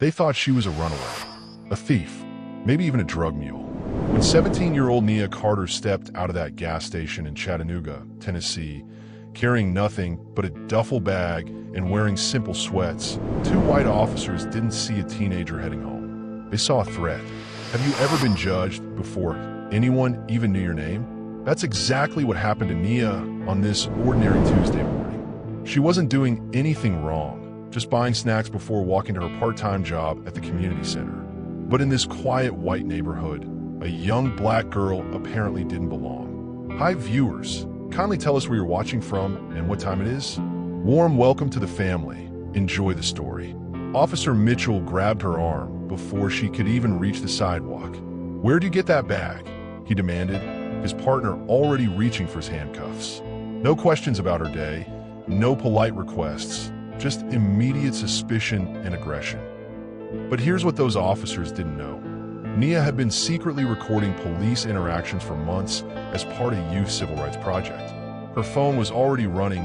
They thought she was a runaway, a thief, maybe even a drug mule. When 17-year-old Nia Carter stepped out of that gas station in Chattanooga, Tennessee, carrying nothing but a duffel bag and wearing simple sweats, two white officers didn't see a teenager heading home. They saw a threat. Have you ever been judged before anyone even knew your name? That's exactly what happened to Nia on this ordinary Tuesday morning. She wasn't doing anything wrong, just buying snacks before walking to her part-time job at the community center. But in this quiet white neighborhood, a young black girl apparently didn't belong. Hi viewers, kindly tell us where you're watching from and what time it is. Warm welcome to the family. Enjoy the story. Officer Mitchell grabbed her arm before she could even reach the sidewalk. "Where'd you get that bag?" he demanded, his partner already reaching for his handcuffs. No questions about her day, no polite requests, just immediate suspicion and aggression. But here's what those officers didn't know. Nia had been secretly recording police interactions for months as part of Youth Civil Rights Project. Her phone was already running,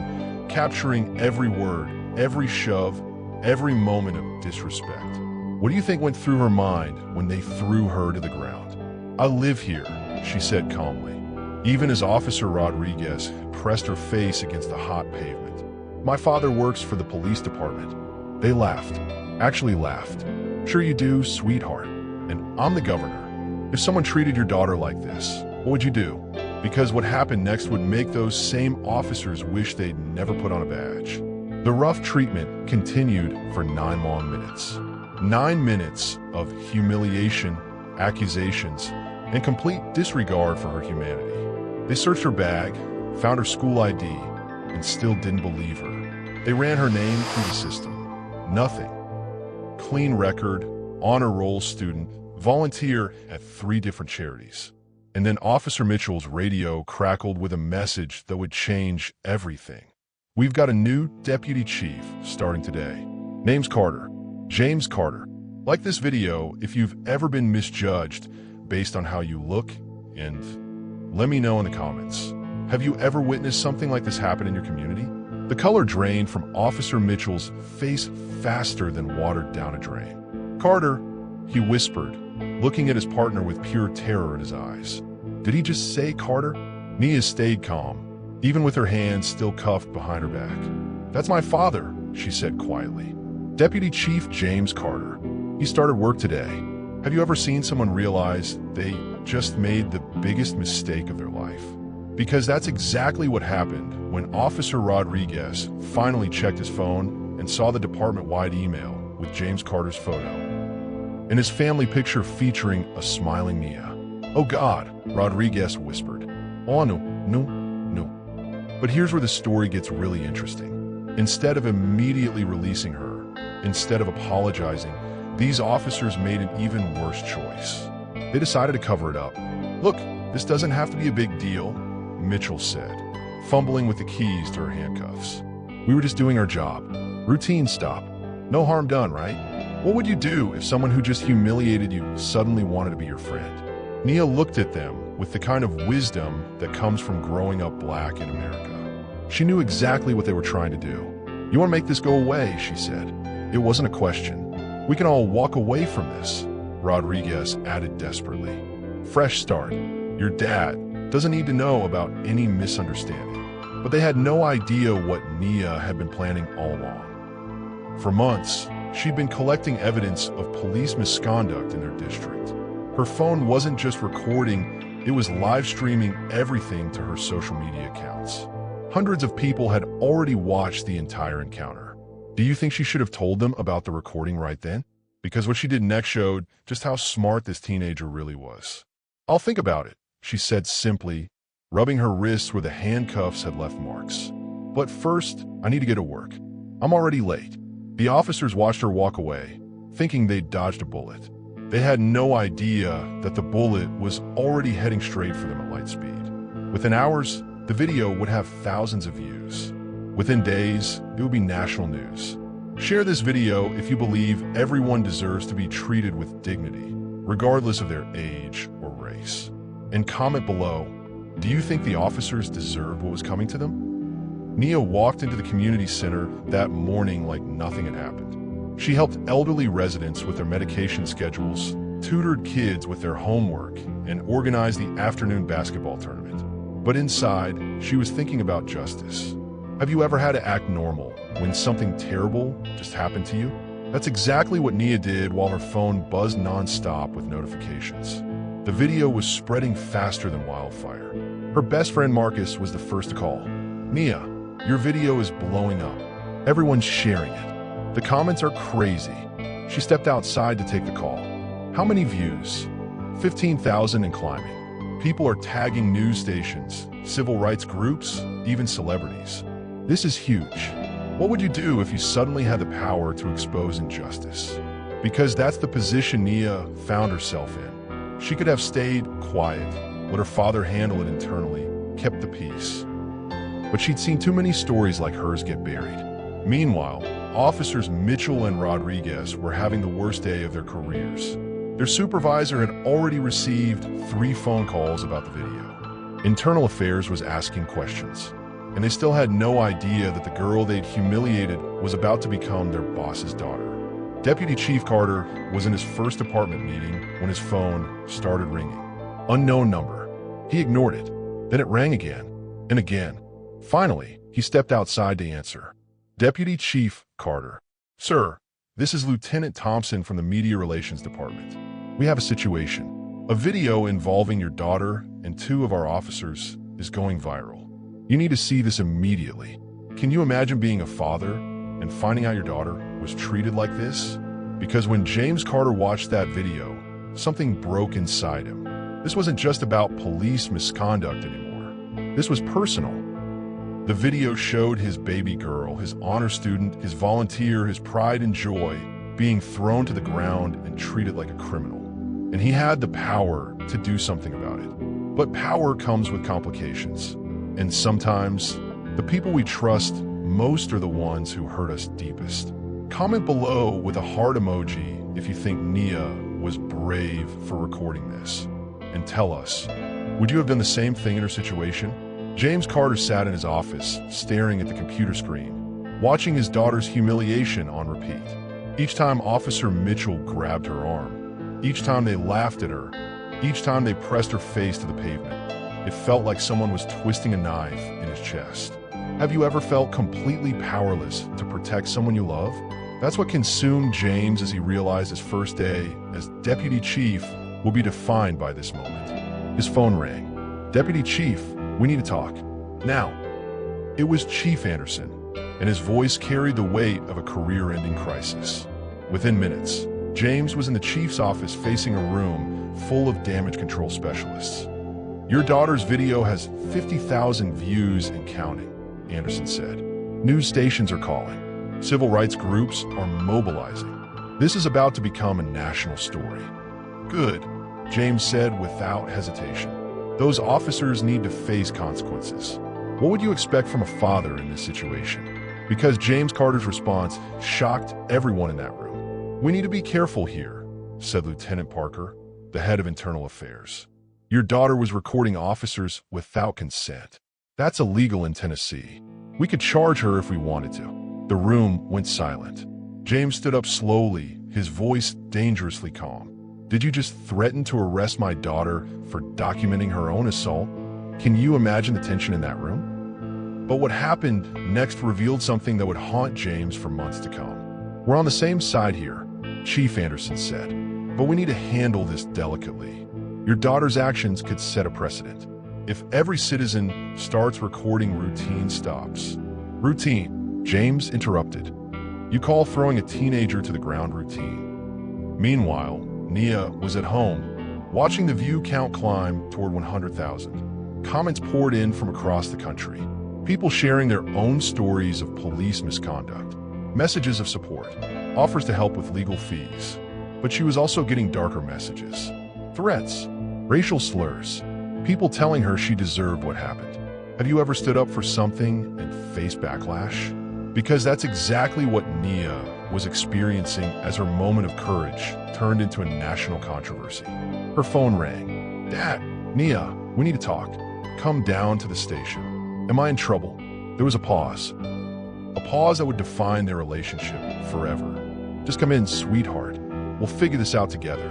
capturing every word, every shove, every moment of disrespect. What do you think went through her mind when they threw her to the ground? "I live here," she said calmly, even as Officer Rodriguez pressed her face against the hot pavement. "My father works for the police department." They laughed, actually laughed. "Sure you do, sweetheart. And I'm the governor. If someone treated your daughter like this, what would you do?" Because what happened next would make those same officers wish they'd never put on a badge. The rough treatment continued for 9 long minutes. 9 minutes of humiliation, accusations, and complete disregard for her humanity. They searched her bag, found her school ID, and still didn't believe her. They ran her name through the system. Nothing. Clean record, honor roll student, volunteer at 3 different charities. And then Officer Mitchell's radio crackled with a message that would change everything. "We've got a new deputy chief starting today. Name's Carter. James Carter. Like this video if you've ever been misjudged based on how you look, and let me know in the comments. Have you ever witnessed something like this happen in your community?" The color drained from Officer Mitchell's face faster than water down a drain. "Carter," he whispered, looking at his partner with pure terror in his eyes. Did he just say Carter? Nia stayed calm, even with her hands still cuffed behind her back. "That's my father," she said quietly. "Deputy Chief James Carter. He started work today. Have you ever seen someone realize they just made the biggest mistake of their life?" Because that's exactly what happened when Officer Rodriguez finally checked his phone and saw the department-wide email with James Carter's photo and his family picture featuring a smiling Nia. "Oh God," Rodriguez whispered. "Oh no, no, no." But here's where the story gets really interesting. Instead of immediately releasing her, instead of apologizing, these officers made an even worse choice. They decided to cover it up. "Look, this doesn't have to be a big deal," Mitchell said, fumbling with the keys to her handcuffs. "We were just doing our job. Routine stop. No harm done, right? What would you do if someone who just humiliated you suddenly wanted to be your friend?" Nia looked at them with the kind of wisdom that comes from growing up black in America. She knew exactly what they were trying to do. "You want to make this go away," she said. It wasn't a question. "We can all walk away from this," Rodriguez added desperately. "Fresh start. Your dad doesn't need to know about any misunderstanding." But they had no idea what Nia had been planning all along. For months, she'd been collecting evidence of police misconduct in their district. Her phone wasn't just recording, it was live streaming everything to her social media accounts. Hundreds of people had already watched the entire encounter. Do you think she should have told them about the recording right then? Because what she did next showed just how smart this teenager really was. "I'll think about it," she said simply, rubbing her wrists where the handcuffs had left marks. "But first, I need to get to work. I'm already late." The officers watched her walk away, thinking they'd dodged a bullet. They had no idea that the bullet was already heading straight for them at light speed. Within hours, the video would have thousands of views. Within days, it would be national news. Share this video if you believe everyone deserves to be treated with dignity, regardless of their age or race. And comment below, do you think the officers deserved what was coming to them? Nia walked into the community center that morning like nothing had happened. She helped elderly residents with their medication schedules, tutored kids with their homework, and organized the afternoon basketball tournament. But inside, she was thinking about justice. Have you ever had to act normal when something terrible just happened to you? That's exactly what Nia did while her phone buzzed non-stop with notifications. The video was spreading faster than wildfire. Her best friend Marcus was the first to call. "Nia, your video is blowing up. Everyone's sharing it. The comments are crazy." She stepped outside to take the call. How many views? 15,000 and climbing. People are tagging news stations, civil rights groups, even celebrities. This is huge. What would you do if you suddenly had the power to expose injustice? Because that's the position Nia found herself in. She could have stayed quiet, let her father handle it internally, kept the peace. But she'd seen too many stories like hers get buried. Meanwhile, officers Mitchell and Rodriguez were having the worst day of their careers. Their supervisor had already received 3 phone calls about the video. Internal Affairs was asking questions, and they still had no idea that the girl they'd humiliated was about to become their boss's daughter. Deputy Chief Carter was in his first department meeting when his phone started ringing. Unknown number. He ignored it. Then it rang again and again. Finally, he stepped outside to answer. Deputy Chief Carter. "Sir, this is Lieutenant Thompson from the Media Relations Department. We have a situation. A video involving your daughter and 2 of our officers is going viral. You need to see this immediately. Can you imagine being a father and finding out your daughter was treated like this?" Because when James Carter watched that video, something broke inside him. This wasn't just about police misconduct anymore. This was personal. The video showed his baby girl, his honor student, his volunteer, his pride and joy being thrown to the ground and treated like a criminal. And he had the power to do something about it. But power comes with complications. And sometimes, the people we trust most are the ones who hurt us deepest. Comment below with a heart emoji if you think Nia was brave for recording this. And tell us, would you have done the same thing in her situation? James Carter sat in his office, staring at the computer screen, watching his daughter's humiliation on repeat. Each time Officer Mitchell grabbed her arm, each time they laughed at her, each time they pressed her face to the pavement, it felt like someone was twisting a knife in his chest. Have you ever felt completely powerless to protect someone you love? That's what consumed James as he realized his first day as Deputy Chief will be defined by this moment. His phone rang. "Deputy Chief, we need to talk. Now." It was Chief Anderson, and his voice carried the weight of a career-ending crisis. Within minutes, James was in the chief's office facing a room full of damage control specialists. "Your daughter's video has 50,000 views and counting," Anderson said. "News stations are calling. Civil rights groups are mobilizing. This is about to become a national story." "Good," James said without hesitation. "Those officers need to face consequences." What would you expect from a father in this situation? Because James Carter's response shocked everyone in that room. "We need to be careful here," said Lieutenant Parker, the head of Internal Affairs. "Your daughter was recording officers without consent. That's illegal in Tennessee. We could charge her if we wanted to." The room went silent. James stood up slowly, his voice dangerously calm. "Did you just threaten to arrest my daughter for documenting her own assault?" Can you imagine the tension in that room? But what happened next revealed something that would haunt James for months to come. "We're on the same side here," Chief Anderson said, "but we need to handle this delicately. Your daughter's actions could set a precedent. If every citizen starts recording routine stops." "Routine," James interrupted. "You call throwing a teenager to the ground routine." Meanwhile, Nia was at home, watching the view count climb toward 100,000. Comments poured in from across the country, people sharing their own stories of police misconduct, messages of support, offers to help with legal fees. But she was also getting darker messages, threats, racial slurs, people telling her she deserved what happened. Have you ever stood up for something and faced backlash? Because that's exactly what Nia was experiencing as her moment of courage turned into a national controversy. Her phone rang. "Dad, Nia, we need to talk. Come down to the station. Am I in trouble?" There was a pause. A pause that would define their relationship forever. Just come in, sweetheart. We'll figure this out together.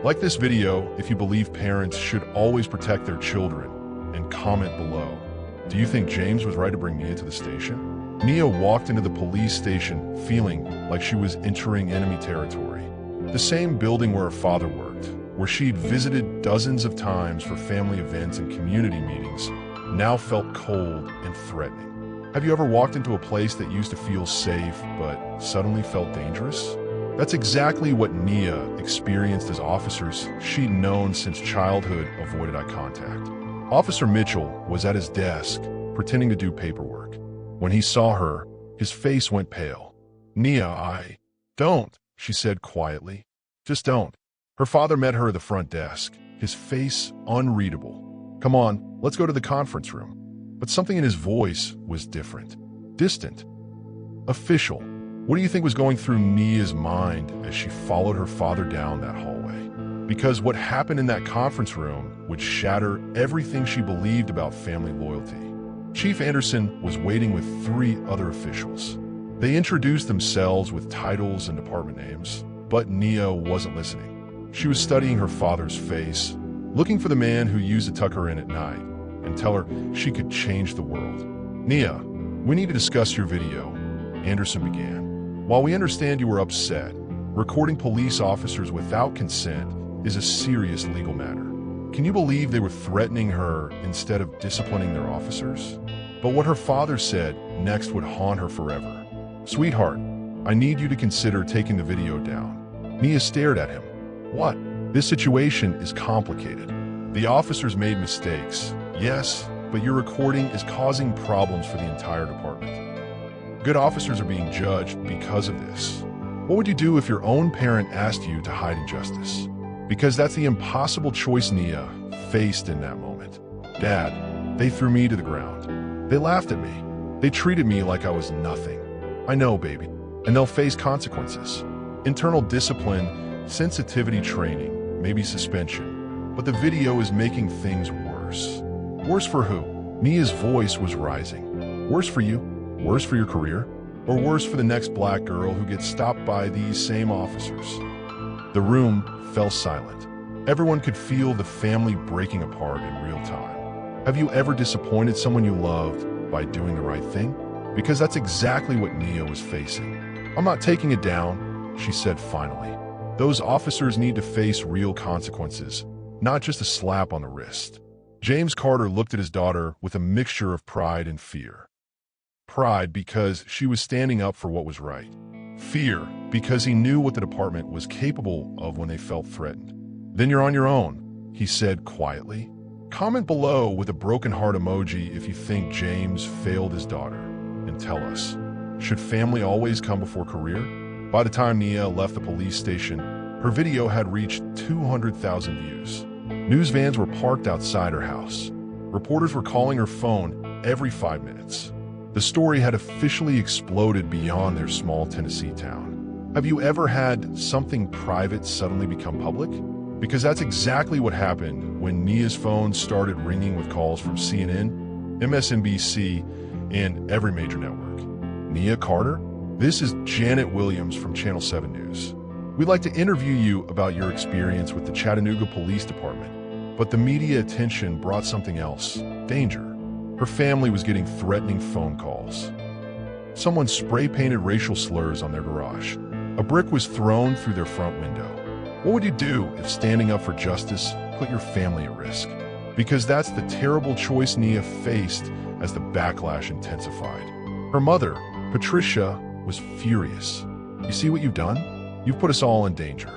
Like this video if you believe parents should always protect their children, and comment below. Do you think James was right to bring Nia to the station? Nia walked into the police station feeling like she was entering enemy territory. The same building where her father worked, where she'd visited dozens of times for family events and community meetings, now felt cold and threatening. Have you ever walked into a place that used to feel safe but suddenly felt dangerous? That's exactly what Nia experienced as officers she'd known since childhood avoided eye contact. Officer Mitchell was at his desk, pretending to do paperwork. When he saw her, his face went pale. "Nia, I don't," she said quietly. "Just don't." Her father met her at the front desk, his face unreadable. "Come on, let's go to the conference room." But something in his voice was different. Distant. Official. What do you think was going through Nia's mind as she followed her father down that hallway? Because what happened in that conference room would shatter everything she believed about family loyalty. Chief Anderson was waiting with 3 other officials. They introduced themselves with titles and department names, but Nia wasn't listening. She was studying her father's face, looking for the man who used to tuck her in at night and tell her she could change the world. "Nia, we need to discuss your video," Anderson began. "While we understand you were upset, recording police officers without consent is a serious legal matter. Can you believe they were threatening her instead of disciplining their officers?" But what her father said next would haunt her forever. "Sweetheart, I need you to consider taking the video down." Nia stared at him. "What? This situation is complicated. The officers made mistakes, yes, but your recording is causing problems for the entire department. Good officers are being judged because of this. What would you do if your own parent asked you to hide injustice?" Because that's the impossible choice Nia faced in that moment. "Dad, they threw me to the ground. They laughed at me. They treated me like I was nothing." "I know, baby, and they'll face consequences. Internal discipline, sensitivity training, maybe suspension. But the video is making things worse." "Worse for who?" Nia's voice was rising. "Worse for you? Worse for your career? Or worse for the next black girl who gets stopped by these same officers?" The room fell silent. Everyone could feel the family breaking apart in real time. Have you ever disappointed someone you loved by doing the right thing? Because that's exactly what Nia was facing. "I'm not taking it down," she said finally. "Those officers need to face real consequences, not just a slap on the wrist." James Carter looked at his daughter with a mixture of pride and fear. Pride because she was standing up for what was right. Fear because he knew what the department was capable of when they felt threatened. "Then you're on your own," he said quietly. Comment below with a broken heart emoji if you think James failed his daughter, and tell us, should family always come before career? By the time Nia left the police station, her video had reached 200,000 views. News vans were parked outside her house. Reporters were calling her phone every 5 minutes. The story had officially exploded beyond their small Tennessee town. Have you ever had something private suddenly become public? Because that's exactly what happened when Nia's phone started ringing with calls from CNN, MSNBC, and every major network. Nia Carter? This is Janet Williams from Channel 7 News. We'd like to interview you about your experience with the Chattanooga Police Department, but the media attention brought something else: danger. Her family was getting threatening phone calls. Someone spray-painted racial slurs on their garage. A brick was thrown through their front window. What would you do if standing up for justice put your family at risk? Because that's the terrible choice Nia faced as the backlash intensified. Her mother, Patricia, was furious. "You see what you've done? You've put us all in danger.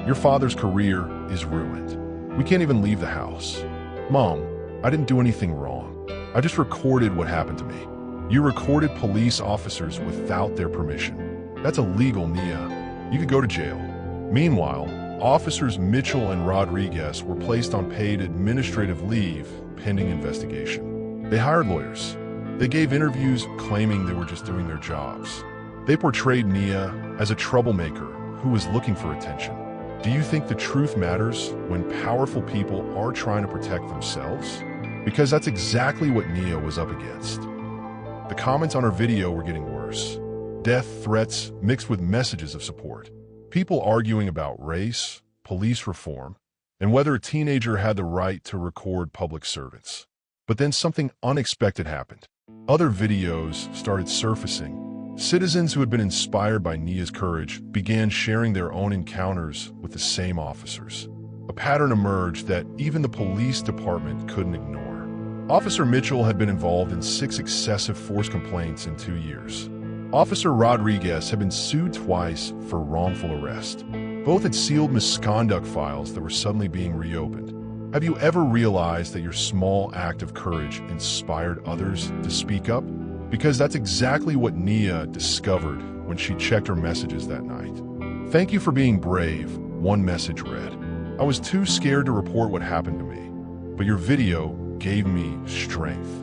Your father's career is ruined. We can't even leave the house." "Mom, I didn't do anything wrong. I just recorded what happened to me." "You recorded police officers without their permission. That's illegal, Nia. You could go to jail." Meanwhile, officers Mitchell and Rodriguez were placed on paid administrative leave pending investigation. They hired lawyers. They gave interviews claiming they were just doing their jobs. They portrayed Nia as a troublemaker who was looking for attention. Do you think the truth matters when powerful people are trying to protect themselves? Because that's exactly what Nia was up against. The comments on her video were getting worse. Death threats mixed with messages of support. People arguing about race, police reform, and whether a teenager had the right to record public servants. But then something unexpected happened. Other videos started surfacing. Citizens who had been inspired by Nia's courage began sharing their own encounters with the same officers. A pattern emerged that even the police department couldn't ignore. Officer Mitchell had been involved in 6 excessive force complaints in 2 years. Officer Rodriguez had been sued twice for wrongful arrest. Both had sealed misconduct files that were suddenly being reopened. Have you ever realized that your small act of courage inspired others to speak up? Because that's exactly what Nia discovered when she checked her messages that night. "Thank you for being brave," one message read. "I was too scared to report what happened to me, but your video gave me strength."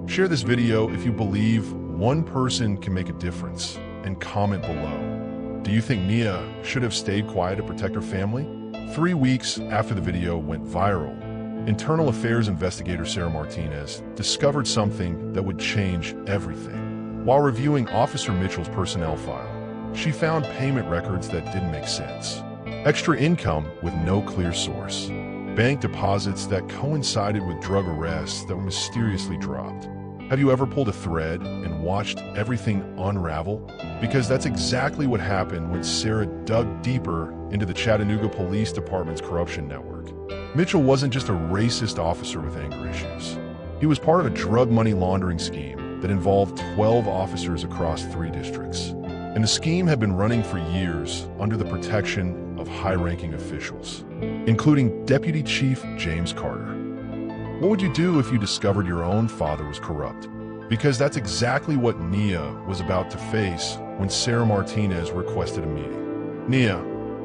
Share this video if you believe one person can make a difference, and comment below. Do you think Nia should have stayed quiet to protect her family? 3 weeks after the video went viral, Internal Affairs investigator Sarah Martinez discovered something that would change everything. While reviewing Officer Mitchell's personnel file, she found payment records that didn't make sense. Extra income with no clear source. Bank deposits that coincided with drug arrests that were mysteriously dropped. Have you ever pulled a thread and watched everything unravel? Because that's exactly what happened when Sarah dug deeper into the Chattanooga Police Department's corruption network. Mitchell wasn't just a racist officer with anger issues. He was part of a drug money laundering scheme that involved 12 officers across 3 districts. And the scheme had been running for years under the protection of high-ranking officials, including Deputy Chief James Carter. What would you do if you discovered your own father was corrupt? Because that's exactly what Nia was about to face when Sarah Martinez requested a meeting. "Nia,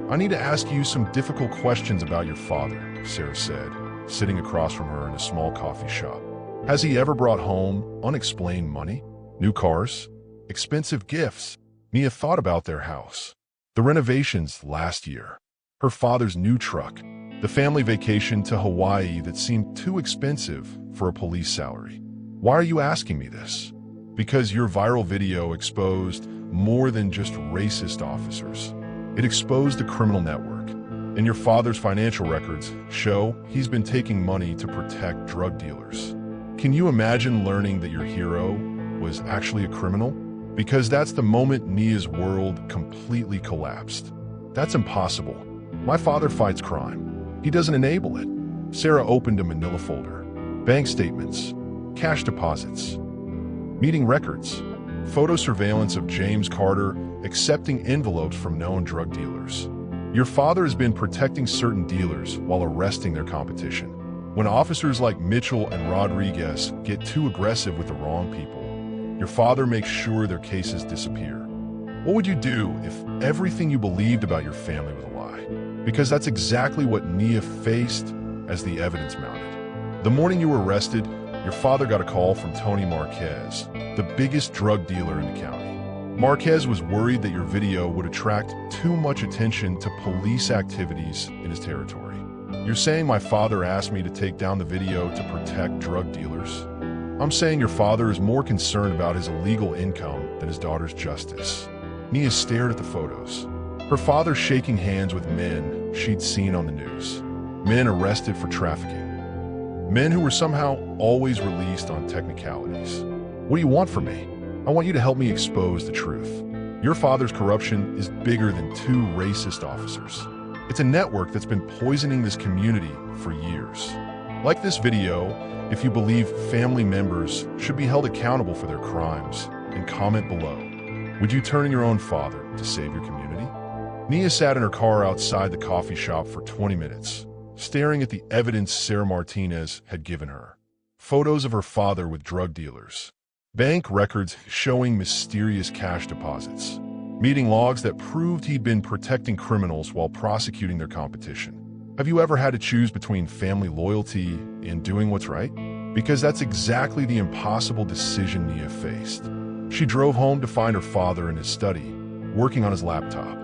I need to ask you some difficult questions about your father," Sarah said, sitting across from her in a small coffee shop. "Has he ever brought home unexplained money? New cars? Expensive gifts?" Nia thought about their house, the renovations last year, her father's new truck, the family vacation to Hawaii that seemed too expensive for a police salary. "Why are you asking me this?" "Because your viral video exposed more than just racist officers. It exposed a criminal network, and your father's financial records show he's been taking money to protect drug dealers. Can you imagine learning that your hero was actually a criminal?" Because that's the moment Nia's world completely collapsed. "That's impossible. My father fights crime. He doesn't enable it." Sarah opened a manila folder. Bank statements, cash deposits, meeting records, photo surveillance of James Carter accepting envelopes from known drug dealers. "Your father has been protecting certain dealers while arresting their competition. When officers like Mitchell and Rodriguez get too aggressive with the wrong people, your father makes sure their cases disappear." What would you do if everything you believed about your family was a lie? Because that's exactly what Nia faced as the evidence mounted. The morning you were arrested, your father got a call from Tony Marquez, the biggest drug dealer in the county. Marquez was worried that your video would attract too much attention to police activities in his territory. "You're saying my father asked me to take down the video to protect drug dealers?" "I'm saying your father is more concerned about his illegal income than his daughter's justice." Nia stared at the photos. Her father shaking hands with men she'd seen on the news. Men arrested for trafficking. Men who were somehow always released on technicalities. "What do you want from me?" "I want you to help me expose the truth. Your father's corruption is bigger than 2 racist officers. It's a network that's been poisoning this community for years." Like this video, if you believe family members should be held accountable for their crimes, and comment below. Would you turn in your own father to save your community? Nia sat in her car outside the coffee shop for 20 minutes, staring at the evidence Sarah Martinez had given her. Photos of her father with drug dealers. Bank records showing mysterious cash deposits. Meeting logs that proved he'd been protecting criminals while prosecuting their competition. Have you ever had to choose between family loyalty and doing what's right? Because that's exactly the impossible decision Nia faced. She drove home to find her father in his study, working on his laptop.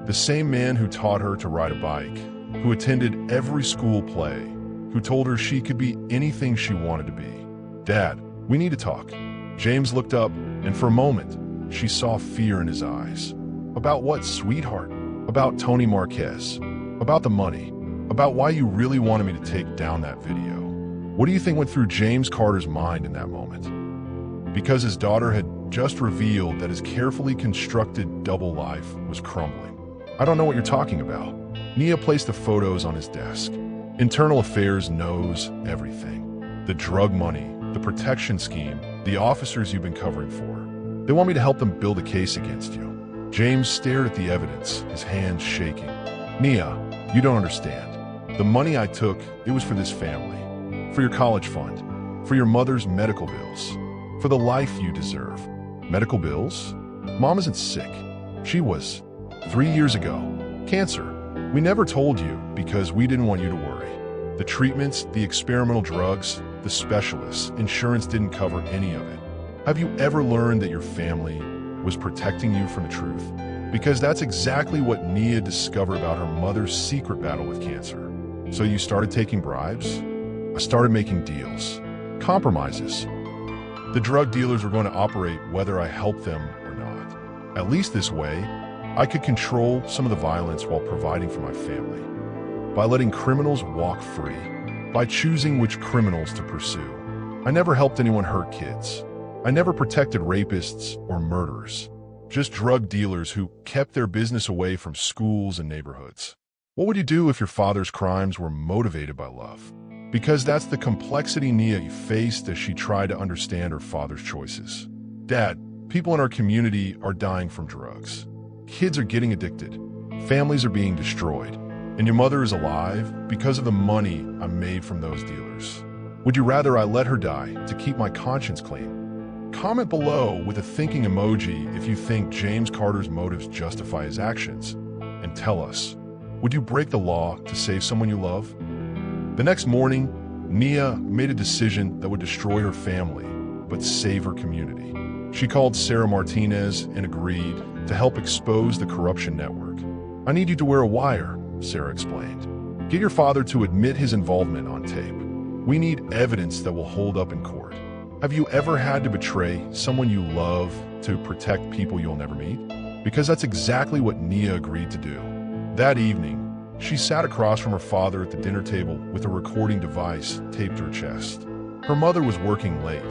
The same man who taught her to ride a bike, who attended every school play, who told her she could be anything she wanted to be. "Dad, we need to talk." James looked up, and for a moment, she saw fear in his eyes. "About what, sweetheart?" about Tony Marquez, about the money, about why you really wanted me to take down that video. What do you think went through James Carter's mind in that moment? Because his daughter had just revealed that his carefully constructed double life was crumbling. I don't know what you're talking about. Nia placed the photos on his desk. Internal Affairs knows everything. The drug money, the protection scheme, the officers you've been covering for. They want me to help them build a case against you. James stared at the evidence, his hands shaking. Nia, you don't understand. The money I took, it was for this family. For your college fund. For your mother's medical bills. For the life you deserve. Medical bills? Mom isn't sick. She was 3 years ago. Cancer. We never told you because we didn't want you to worry. The treatments, the experimental drugs, the specialists, insurance didn't cover any of it. Have you ever learned that your family was protecting you from the truth? Because that's exactly what Nia discovered about her mother's secret battle with cancer. So you started taking bribes? I started making deals. Compromises. The drug dealers were going to operate whether I helped them or not. At least this way, I could control some of the violence while providing for my family. By letting criminals walk free. By choosing which criminals to pursue. I never helped anyone hurt kids. I never protected rapists or murderers. Just drug dealers who kept their business away from schools and neighborhoods. What would you do if your father's crimes were motivated by love? Because that's the complexity Nia faced as she tried to understand her father's choices. Dad, people in our community are dying from drugs. Kids are getting addicted. Families are being destroyed. And your mother is alive because of the money I made from those dealers. Would you rather I let her die to keep my conscience clean? Comment below with a thinking emoji if you think James Carter's motives justify his actions. And tell us, would you break the law to save someone you love? The next morning, Nia made a decision that would destroy her family, but save her community. She called Sarah Martinez and agreed to help expose the corruption network. I need you to wear a wire, Sarah explained. Get your father to admit his involvement on tape. We need evidence that will hold up in court. Have you ever had to betray someone you love to protect people you'll never meet? Because that's exactly what Nia agreed to do. That evening, she sat across from her father at the dinner table with a recording device taped to her chest. Her mother was working late,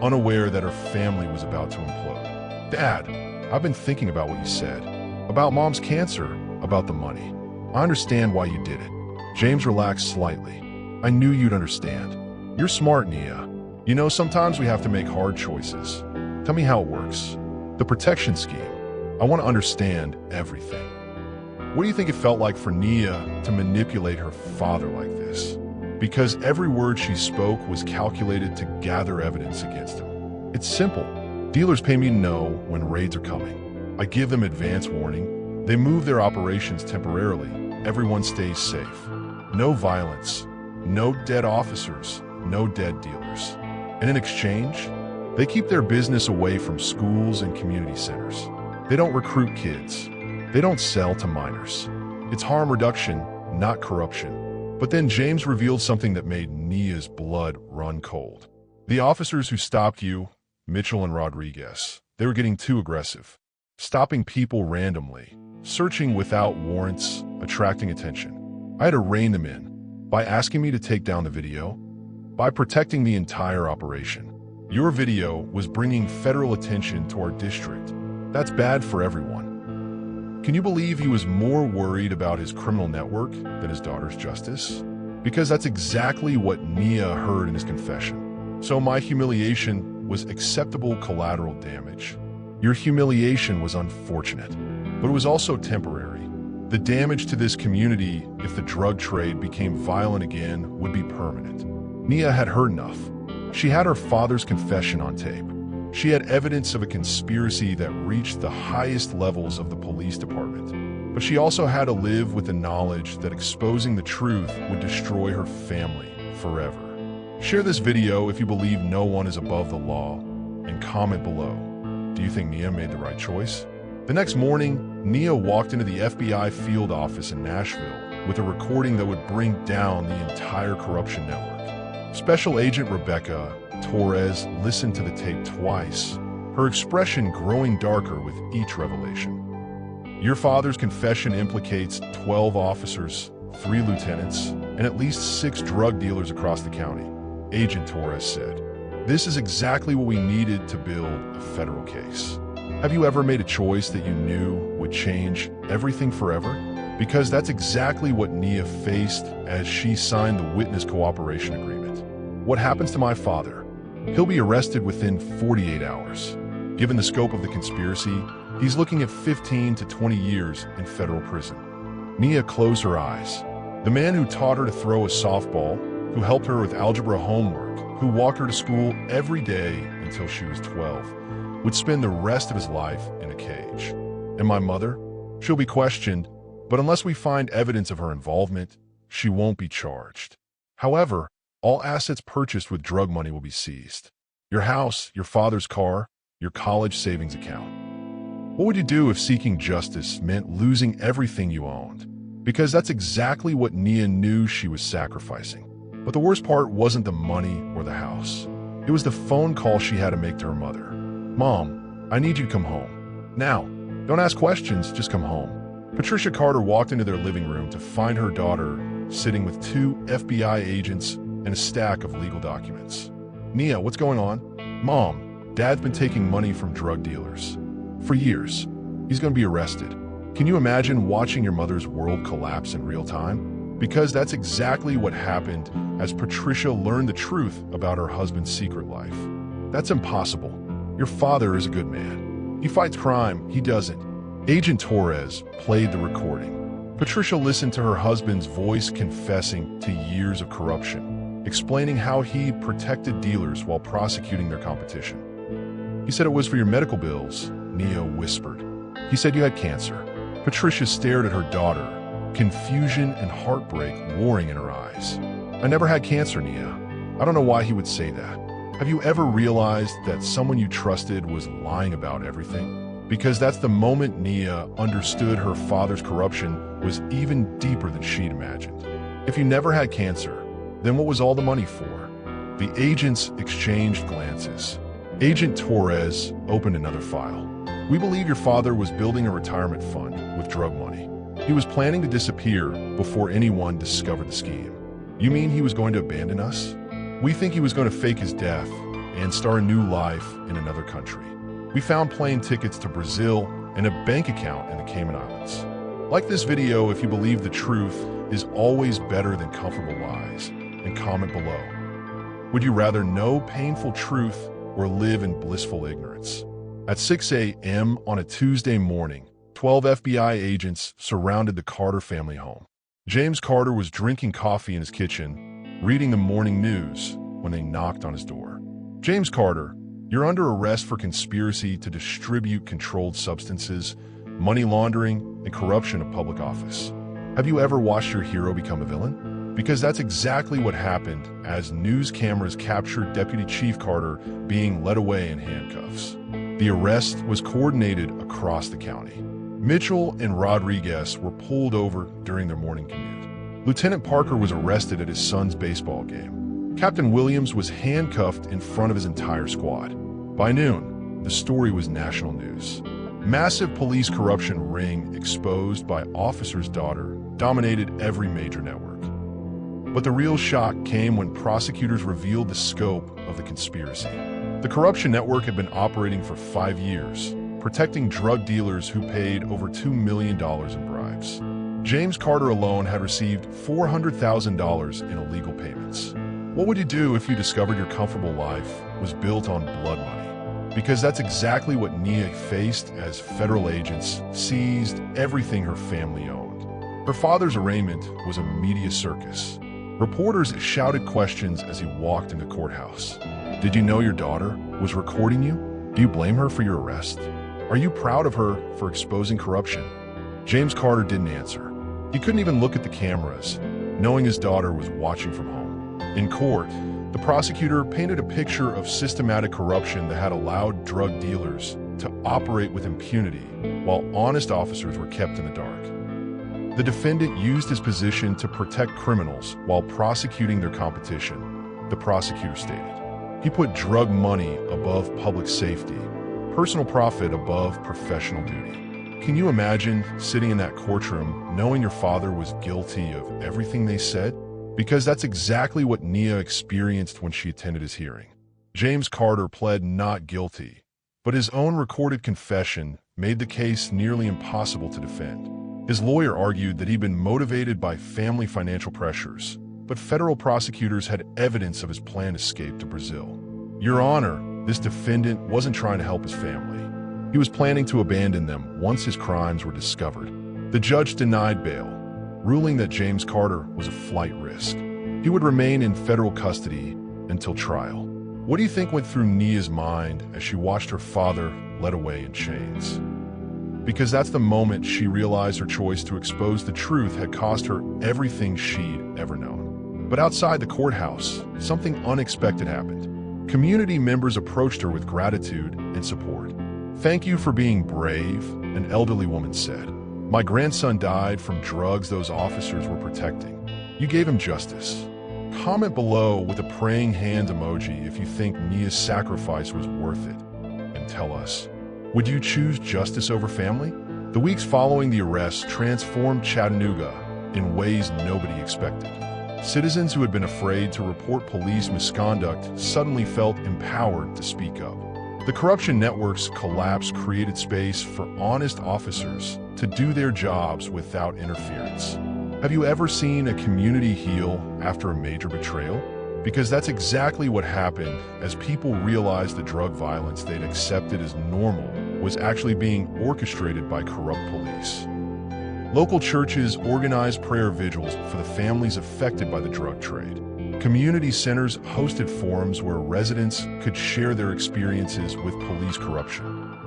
unaware that her family was about to implode. Dad, I've been thinking about what you said. About Mom's cancer, about the money. I understand why you did it. James relaxed slightly. I knew you'd understand. You're smart, Nia. You know, sometimes we have to make hard choices. Tell me how it works. The protection scheme. I want to understand everything. What do you think it felt like for Nia to manipulate her father like this? Because every word she spoke was calculated to gather evidence against him. It's simple. Dealers pay me to know when raids are coming. I give them advance warning. They move their operations temporarily. Everyone stays safe. No violence. No dead officers. No dead dealers. And in exchange, they keep their business away from schools and community centers. They don't recruit kids. They don't sell to minors. It's harm reduction, not corruption. But then James revealed something that made Nia's blood run cold. The officers who stopped you, Mitchell and Rodriguez, they were getting too aggressive. Stopping people randomly, searching without warrants, attracting attention. I had to rein them in by asking me to take down the video, by protecting the entire operation. Your video was bringing federal attention to our district. That's bad for everyone. Can you believe he was more worried about his criminal network than his daughter's justice? Because that's exactly what Nia heard in his confession. So my humiliation was acceptable collateral damage. Your humiliation was unfortunate, but it was also temporary. The damage to this community, if the drug trade became violent again, would be permanent. Nia had heard enough. She had her father's confession on tape. She had evidence of a conspiracy that reached the highest levels of the police department. But she also had to live with the knowledge that exposing the truth would destroy her family forever. Share this video if you believe no one is above the law, and comment below. Do you think Nia made the right choice? The next morning, Nia walked into the FBI field office in Nashville with a recording that would bring down the entire corruption network. Special Agent Rebecca Torres listened to the tape twice, her expression growing darker with each revelation. Your father's confession implicates 12 officers, 3 lieutenants, and at least 6 drug dealers across the county, Agent Torres said. This is exactly what we needed to build a federal case. Have you ever made a choice that you knew would change everything forever? Because that's exactly what Nia faced as she signed the witness cooperation agreement. What happens to my father? He'll be arrested within 48 hours. Given the scope of the conspiracy, he's looking at 15 to 20 years in federal prison. Nia closed her eyes. The man who taught her to throw a softball, who helped her with algebra homework, who walked her to school every day until she was 12, would spend the rest of his life in a cage. And my mother? She'll be questioned, but unless we find evidence of her involvement, she won't be charged. However, all assets purchased with drug money will be seized. Your house, your father's car, your college savings account. What would you do if seeking justice meant losing everything you owned? Because that's exactly what Nia knew she was sacrificing. But the worst part wasn't the money or the house. It was the phone call she had to make to her mother. Mom, I need you to come home. Now, don't ask questions, just come home. Patricia Carter walked into their living room to find her daughter sitting with 2 FBI agents and a stack of legal documents. Nia, what's going on? Mom, Dad's been taking money from drug dealers. For years. He's going to be arrested. Can you imagine watching your mother's world collapse in real time? Because that's exactly what happened as Patricia learned the truth about her husband's secret life. That's impossible. Your father is a good man. He fights crime, he doesn't. Agent Torres played the recording. Patricia listened to her husband's voice confessing to years of corruption, explaining how he protected dealers while prosecuting their competition. He said it was for your medical bills, Nia whispered. He said you had cancer. Patricia stared at her daughter, confusion and heartbreak roaring in her eyes. I never had cancer, Nia. I don't know why he would say that. Have you ever realized that someone you trusted was lying about everything? Because that's the moment Nia understood her father's corruption was even deeper than she'd imagined. If you never had cancer, then what was all the money for? The agents exchanged glances. Agent Torres opened another file. We believe your father was building a retirement fund with drug money. He was planning to disappear before anyone discovered the scheme. You mean he was going to abandon us? We think he was going to fake his death and start a new life in another country. We found plane tickets to Brazil and a bank account in the Cayman Islands. Like this video if you believe the truth is always better than comfortable lies, and comment below. Would you rather know painful truth or live in blissful ignorance? At 6 a.m. on a Tuesday morning, 12 FBI agents surrounded the Carter family home. James Carter was drinking coffee in his kitchen, reading the morning news when they knocked on his door. James Carter, you're under arrest for conspiracy to distribute controlled substances, money laundering, and corruption of public office. Have you ever watched your hero become a villain? Because that's exactly what happened as news cameras captured Deputy Chief Carter being led away in handcuffs. The arrest was coordinated across the county. Mitchell and Rodriguez were pulled over during their morning commute. Lieutenant Parker was arrested at his son's baseball game. Captain Williams was handcuffed in front of his entire squad. By noon, the story was national news. Massive police corruption ring exposed by officer's daughter dominated every major network. But the real shock came when prosecutors revealed the scope of the conspiracy. The corruption network had been operating for 5 years, protecting drug dealers who paid over $2 million in bribes. James Carter alone had received $400,000 in illegal payments. What would you do if you discovered your comfortable life was built on blood money? Because that's exactly what Nia faced as federal agents seized everything her family owned. Her father's arraignment was a media circus. Reporters shouted questions as he walked into the courthouse. Did you know your daughter was recording you? Do you blame her for your arrest? Are you proud of her for exposing corruption? James Carter didn't answer. He couldn't even look at the cameras, knowing his daughter was watching from home. In court, the prosecutor painted a picture of systematic corruption that had allowed drug dealers to operate with impunity while honest officers were kept in the dark. The defendant used his position to protect criminals while prosecuting their competition, the prosecutor stated. He put drug money above public safety, personal profit above professional duty. Can you imagine sitting in that courtroom knowing your father was guilty of everything they said? Because that's exactly what Nia experienced when she attended his hearing. James Carter pled not guilty, but his own recorded confession made the case nearly impossible to defend. His lawyer argued that he'd been motivated by family financial pressures, but federal prosecutors had evidence of his planned escape to Brazil. Your Honor, this defendant wasn't trying to help his family. He was planning to abandon them once his crimes were discovered. The judge denied bail, ruling that James Carter was a flight risk. He would remain in federal custody until trial. What do you think went through Nia's mind as she watched her father led away in chains? Because that's the moment she realized her choice to expose the truth had cost her everything she'd ever known. But outside the courthouse, something unexpected happened. Community members approached her with gratitude and support. "Thank you for being brave," an elderly woman said. "My grandson died from drugs those officers were protecting. You gave him justice." Comment below with a praying hand emoji if you think Nia's sacrifice was worth it. And tell us, would you choose justice over family? The weeks following the arrest transformed Chattanooga in ways nobody expected. Citizens who had been afraid to report police misconduct suddenly felt empowered to speak up. The corruption network's collapse created space for honest officers to do their jobs without interference. Have you ever seen a community heal after a major betrayal? Because that's exactly what happened as people realized the drug violence they'd accepted as normal was actually being orchestrated by corrupt police. Local churches organized prayer vigils for the families affected by the drug trade. Community centers hosted forums where residents could share their experiences with police corruption.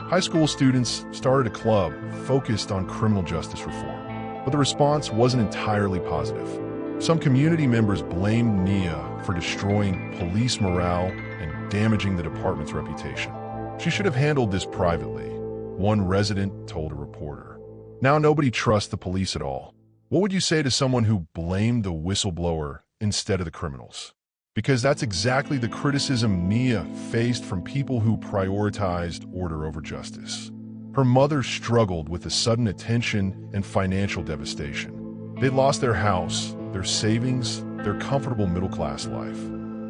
High school students started a club focused on criminal justice reform, but the response wasn't entirely positive. Some community members blamed Nia for destroying police morale and damaging the department's reputation. She should have handled this privately, one resident told a reporter. Now nobody trusts the police at all. What would you say to someone who blamed the whistleblower instead of the criminals? Because that's exactly the criticism Nia faced from people who prioritized order over justice. Her mother struggled with the sudden attention and financial devastation. They'd lost their house, their savings, their comfortable middle-class life.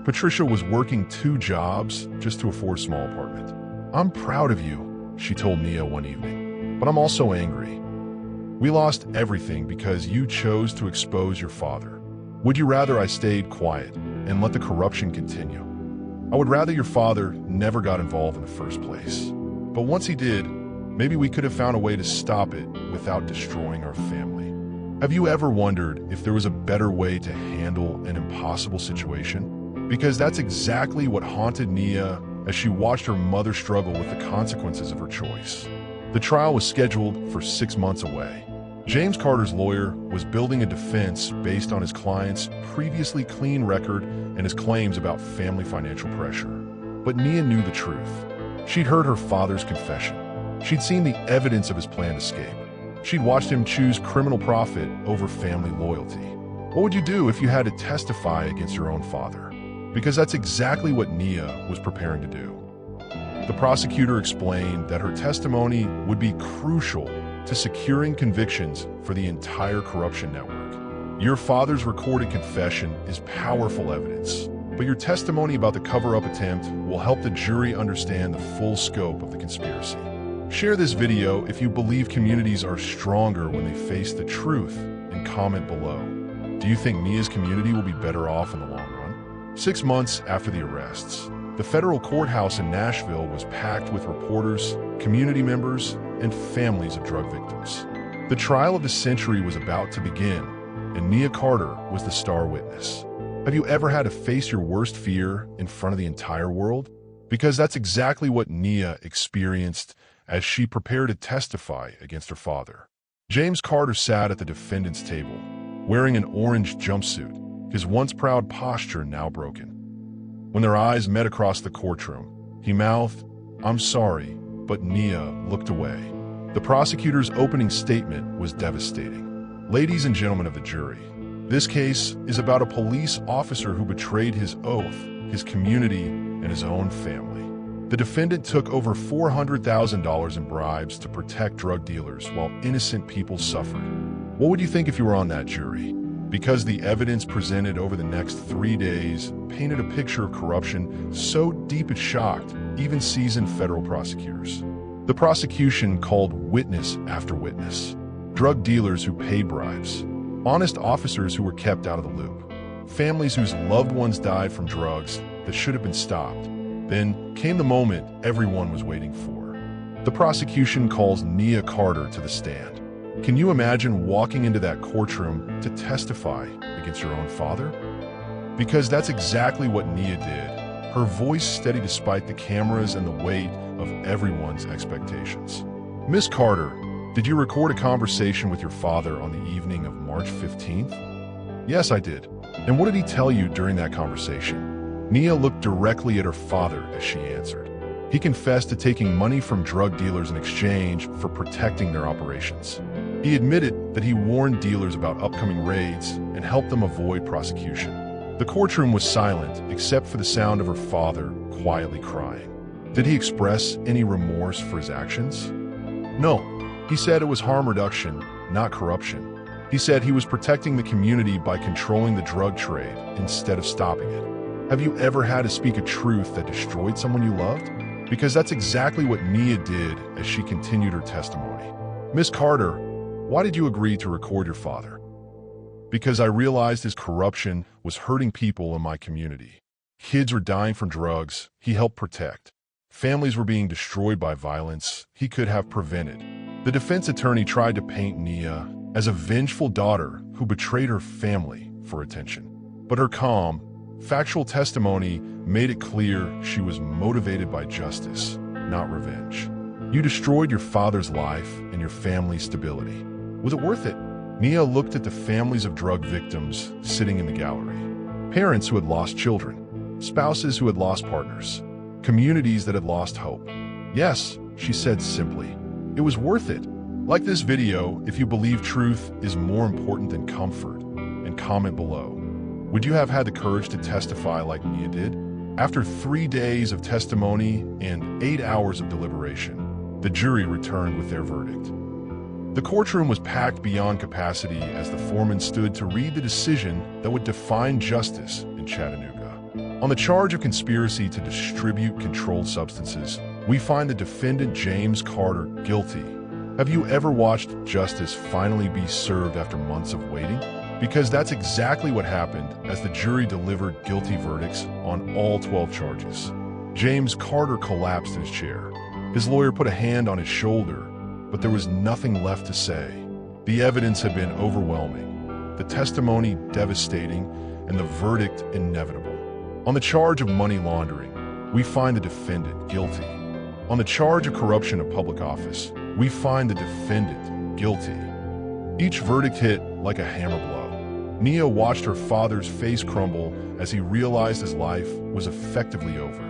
Patricia was working 2 jobs just to afford a small apartment. "I'm proud of you," she told Nia one evening, "but I'm also angry. We lost everything because you chose to expose your father. Would you rather I stayed quiet and let the corruption continue? I would rather your father never got involved in the first place. But once he did, maybe we could have found a way to stop it without destroying our family." Have you ever wondered if there was a better way to handle an impossible situation? Because that's exactly what haunted Nia as she watched her mother struggle with the consequences of her choice. The trial was scheduled for 6 months away. James Carter's lawyer was building a defense based on his client's previously clean record and his claims about family financial pressure. But Nia knew the truth. She'd heard her father's confession. She'd seen the evidence of his planned escape. She'd watched him choose criminal profit over family loyalty. What would you do if you had to testify against your own father? Because that's exactly what Nia was preparing to do. The prosecutor explained that her testimony would be crucial to securing convictions for the entire corruption network. Your father's recorded confession is powerful evidence, but your testimony about the cover-up attempt will help the jury understand the full scope of the conspiracy. Share this video if you believe communities are stronger when they face the truth, and comment below. Do you think Nia's community will be better off in the long run? 6 months after the arrests, the federal courthouse in Nashville was packed with reporters, community members, and families of drug victims. The trial of the century was about to begin, and Nia Carter was the star witness. Have you ever had to face your worst fear in front of the entire world? Because that's exactly what Nia experienced as she prepared to testify against her father. James Carter sat at the defendant's table, wearing an orange jumpsuit, his once proud posture now broken. When their eyes met across the courtroom, he mouthed, "I'm sorry," but Nia looked away. The prosecutor's opening statement was devastating. "Ladies and gentlemen of the jury, this case is about a police officer who betrayed his oath, his community, and his own family. The defendant took over $400,000 in bribes to protect drug dealers while innocent people suffered. What would you think if you were on that jury? Because the evidence presented over the next 3 days painted a picture of corruption so deep it shocked even seasoned federal prosecutors. The prosecution called witness after witness. Drug dealers who paid bribes. Honest officers who were kept out of the loop. Families whose loved ones died from drugs that should have been stopped. Then came the moment everyone was waiting for. The prosecution calls Nia Carter to the stand. Can you imagine walking into that courtroom to testify against your own father? Because that's exactly what Nia did. Her voice steady despite the cameras and the weight of everyone's expectations. Miss Carter, did you record a conversation with your father on the evening of March 15th? Yes, I did. And what did he tell you during that conversation? Nia looked directly at her father as she answered. He confessed to taking money from drug dealers in exchange for protecting their operations. He admitted that he warned dealers about upcoming raids and helped them avoid prosecution. The courtroom was silent except for the sound of her father quietly crying. Did he express any remorse for his actions? No. He said it was harm reduction, not corruption. He said he was protecting the community by controlling the drug trade instead of stopping it. Have you ever had to speak a truth that destroyed someone you loved? Because that's exactly what Nia did as she continued her testimony. Miss Carter, why did you agree to record your father? Because I realized his corruption was hurting people in my community. Kids were dying from drugs he helped protect. Families were being destroyed by violence he could have prevented. The defense attorney tried to paint Nia as a vengeful daughter who betrayed her family for attention. But her calm, factual testimony made it clear she was motivated by justice, not revenge. You destroyed your father's life and your family's stability. Was it worth it? Nia looked at the families of drug victims sitting in the gallery. Parents who had lost children, spouses who had lost partners, communities that had lost hope. Yes, she said simply. It was worth it. Like this video, if you believe truth is more important than comfort, and comment below. Would you have had the courage to testify like Nia did? After 3 days of testimony and 8 hours of deliberation, the jury returned with their verdict. The courtroom was packed beyond capacity as the foreman stood to read the decision that would define justice in Chattanooga. On the charge of conspiracy to distribute controlled substances, we find the defendant James Carter guilty. Have you ever watched justice finally be served after months of waiting? Because that's exactly what happened as the jury delivered guilty verdicts on all 12 charges. James Carter collapsed in his chair. His lawyer put a hand on his shoulder, but there was nothing left to say. The evidence had been overwhelming, the testimony devastating, and the verdict inevitable. On the charge of money laundering, we find the defendant guilty. On the charge of corruption of public office, we find the defendant guilty. Each verdict hit like a hammer blow. Nia watched her father's face crumble as he realized his life was effectively over.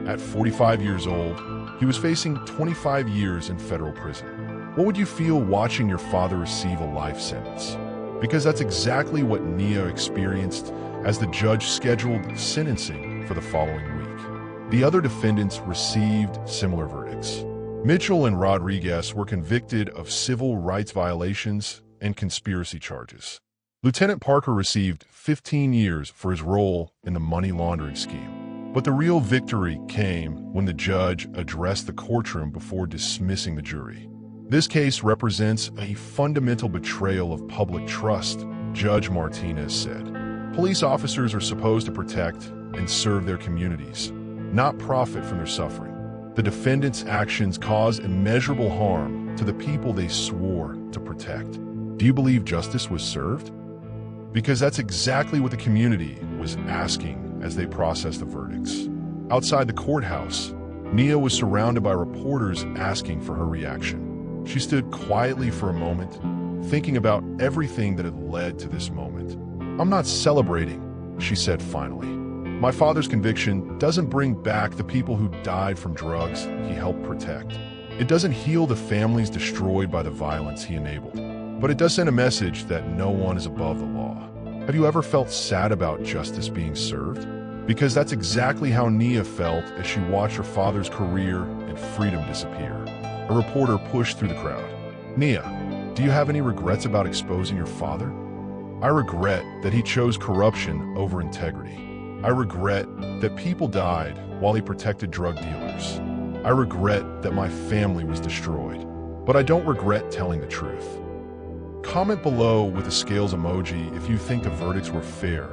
At 45 years old, he was facing 25 years in federal prison. What would you feel watching your father receive a life sentence? Because that's exactly what Nia experienced as the judge scheduled sentencing for the following week. The other defendants received similar verdicts. Mitchell and Rodriguez were convicted of civil rights violations and conspiracy charges. Lieutenant Parker received 15 years for his role in the money laundering scheme. But the real victory came when the judge addressed the courtroom before dismissing the jury. This case represents a fundamental betrayal of public trust, Judge Martinez said. Police officers are supposed to protect and serve their communities, not profit from their suffering. The defendants' actions cause immeasurable harm to the people they swore to protect. Do you believe justice was served? Because that's exactly what the community was asking as they processed the verdicts. Outside the courthouse, Nia was surrounded by reporters asking for her reaction. She stood quietly for a moment, thinking about everything that had led to this moment. I'm not celebrating, she said finally. My father's conviction doesn't bring back the people who died from drugs he helped protect. It doesn't heal the families destroyed by the violence he enabled. But it does send a message that no one is above the law. Have you ever felt sad about justice being served? Because that's exactly how Nia felt as she watched her father's career and freedom disappear. A reporter pushed through the crowd. "Nia, do you have any regrets about exposing your father?" "I regret that he chose corruption over integrity. I regret that people died while he protected drug dealers. I regret that my family was destroyed. But I don't regret telling the truth." Comment below with a scales emoji if you think the verdicts were fair,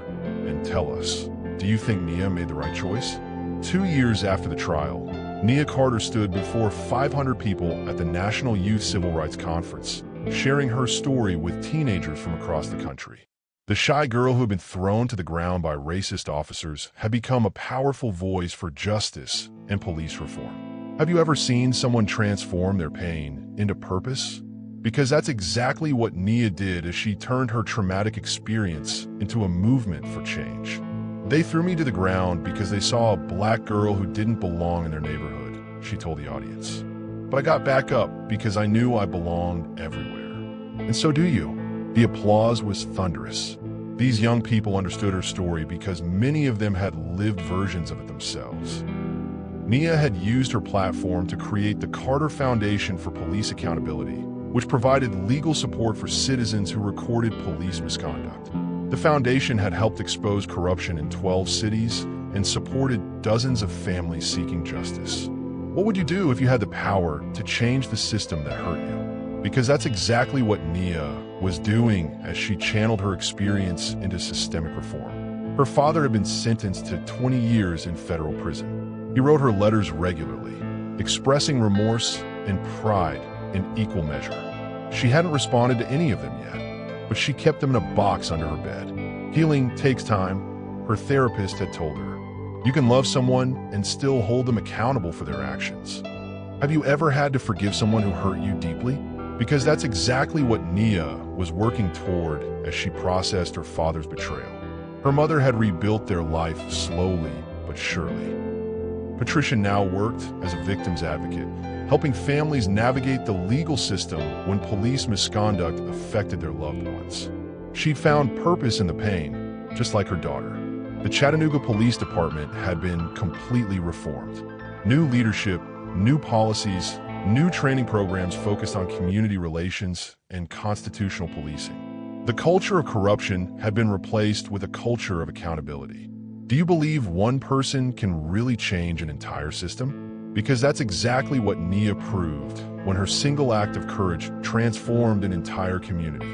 and tell us, do you think Nia made the right choice? 2 years after the trial, Nia Carter stood before 500 people at the National Youth Civil Rights Conference, sharing her story with teenagers from across the country. The shy girl who had been thrown to the ground by racist officers had become a powerful voice for justice and police reform. Have you ever seen someone transform their pain into purpose? Because that's exactly what Nia did as she turned her traumatic experience into a movement for change. "They threw me to the ground because they saw a black girl who didn't belong in their neighborhood," she told the audience. "But I got back up because I knew I belonged everywhere." And so do you. The applause was thunderous. These young people understood her story because many of them had lived versions of it themselves. Nia had used her platform to create the Carter Foundation for Police Accountability, which provided legal support for citizens who recorded police misconduct. The foundation had helped expose corruption in 12 cities and supported dozens of families seeking justice. What would you do if you had the power to change the system that hurt you? Because that's exactly what Nia was doing as she channeled her experience into systemic reform. Her father had been sentenced to 20 years in federal prison. He wrote her letters regularly, expressing remorse and pride in equal measure. She hadn't responded to any of them yet, but she kept them in a box under her bed. Healing takes time, her therapist had told her. You can love someone and still hold them accountable for their actions. Have you ever had to forgive someone who hurt you deeply? Because that's exactly what Nia was working toward as she processed her father's betrayal. Her mother had rebuilt their life slowly but surely. Patricia now worked as a victim's advocate, helping families navigate the legal system when police misconduct affected their loved ones. She'd found purpose in the pain, just like her daughter. The Chattanooga Police Department had been completely reformed. New leadership, new policies, new training programs focused on community relations and constitutional policing. The culture of corruption had been replaced with a culture of accountability. Do you believe one person can really change an entire system? Because that's exactly what Nia proved when her single act of courage transformed an entire community.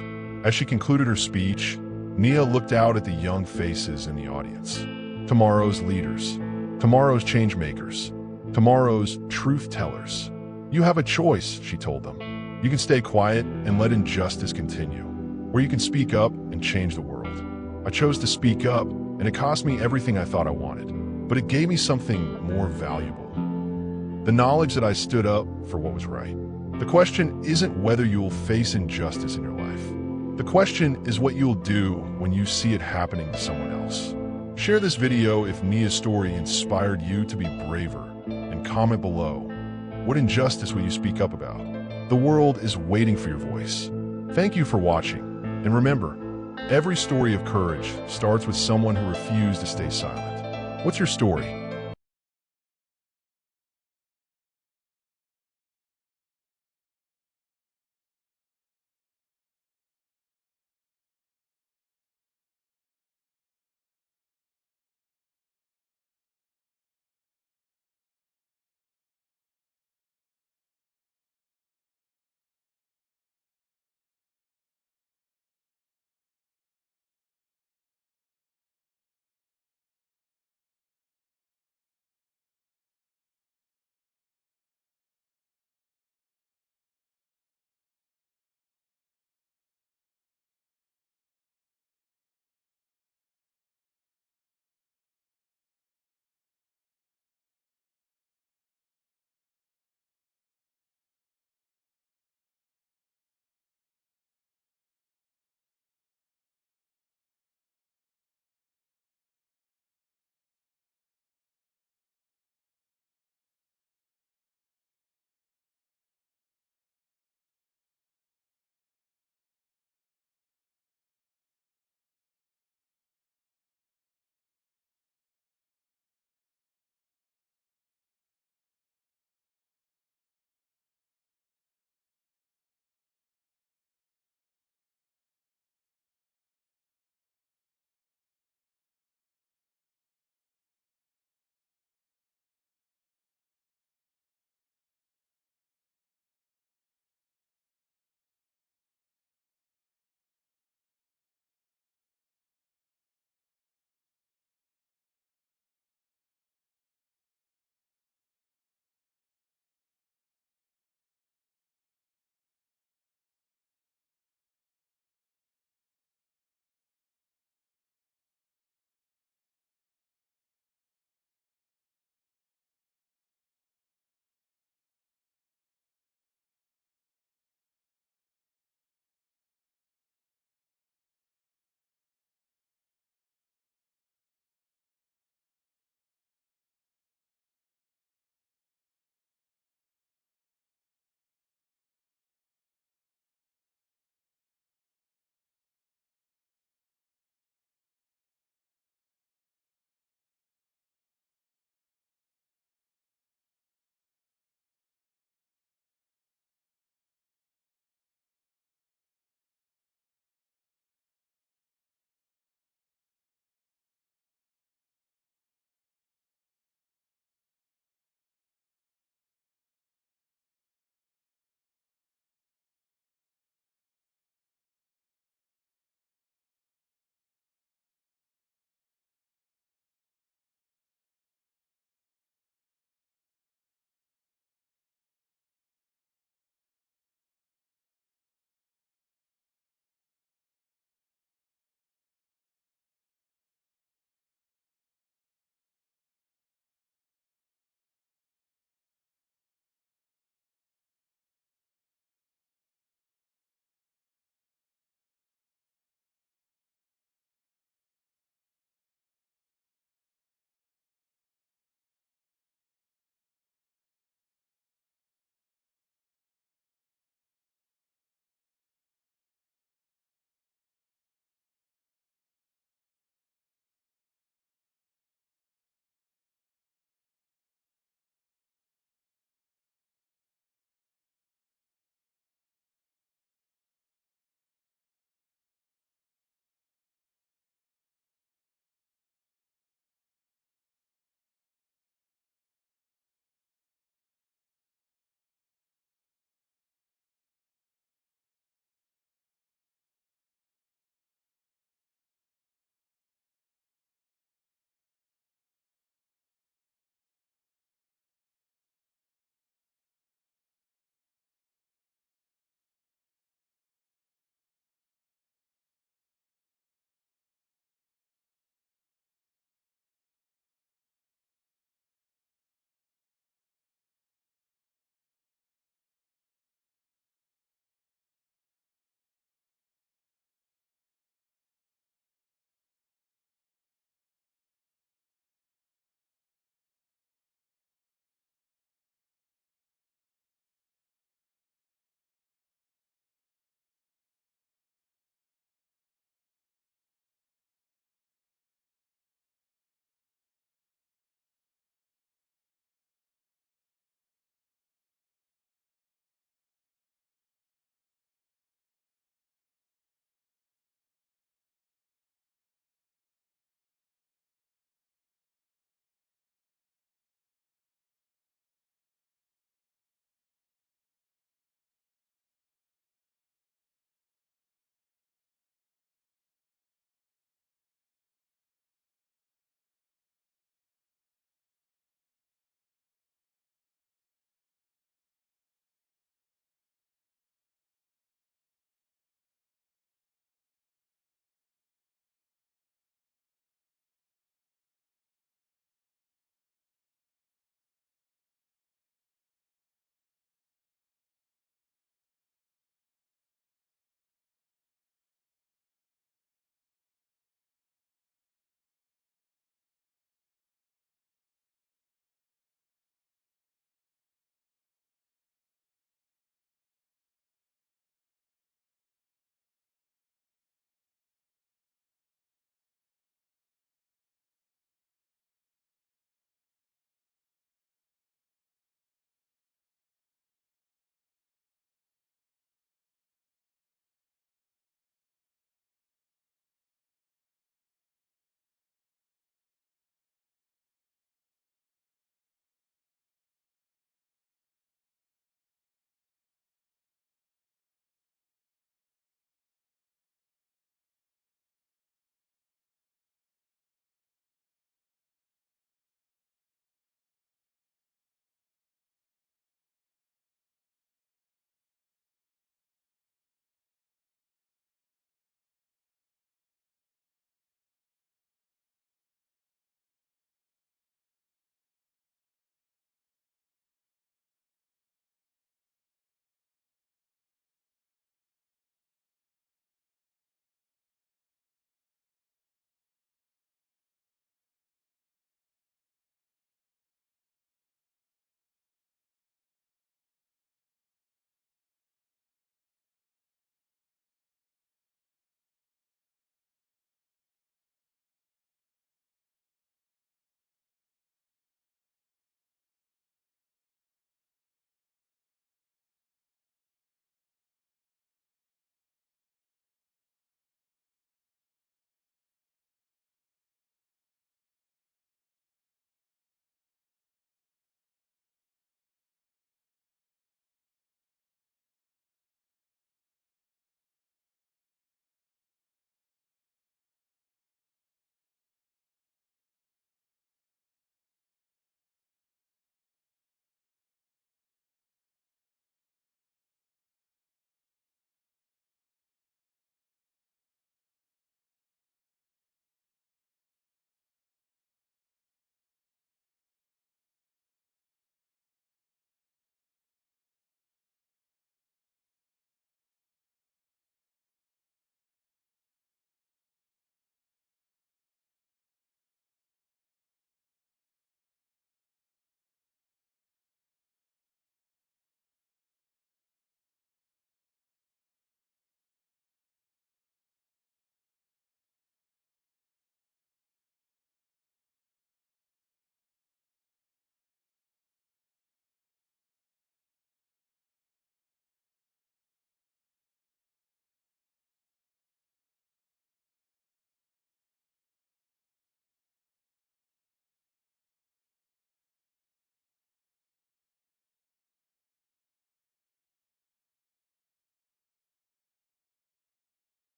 As she concluded her speech, Nia looked out at the young faces in the audience. Tomorrow's leaders, tomorrow's change makers, tomorrow's truth tellers. You have a choice, she told them. You can stay quiet and let injustice continue, or you can speak up and change the world. I chose to speak up, and it cost me everything I thought I wanted, but it gave me something more valuable. The knowledge that I stood up for what was right. The question isn't whether you'll face injustice in your life. The question is what you'll do when you see it happening to someone else. Share this video if Nia's story inspired you to be braver, and comment below. What injustice will you speak up about? The world is waiting for your voice. Thank you for watching, and remember, every story of courage starts with someone who refused to stay silent. What's your story?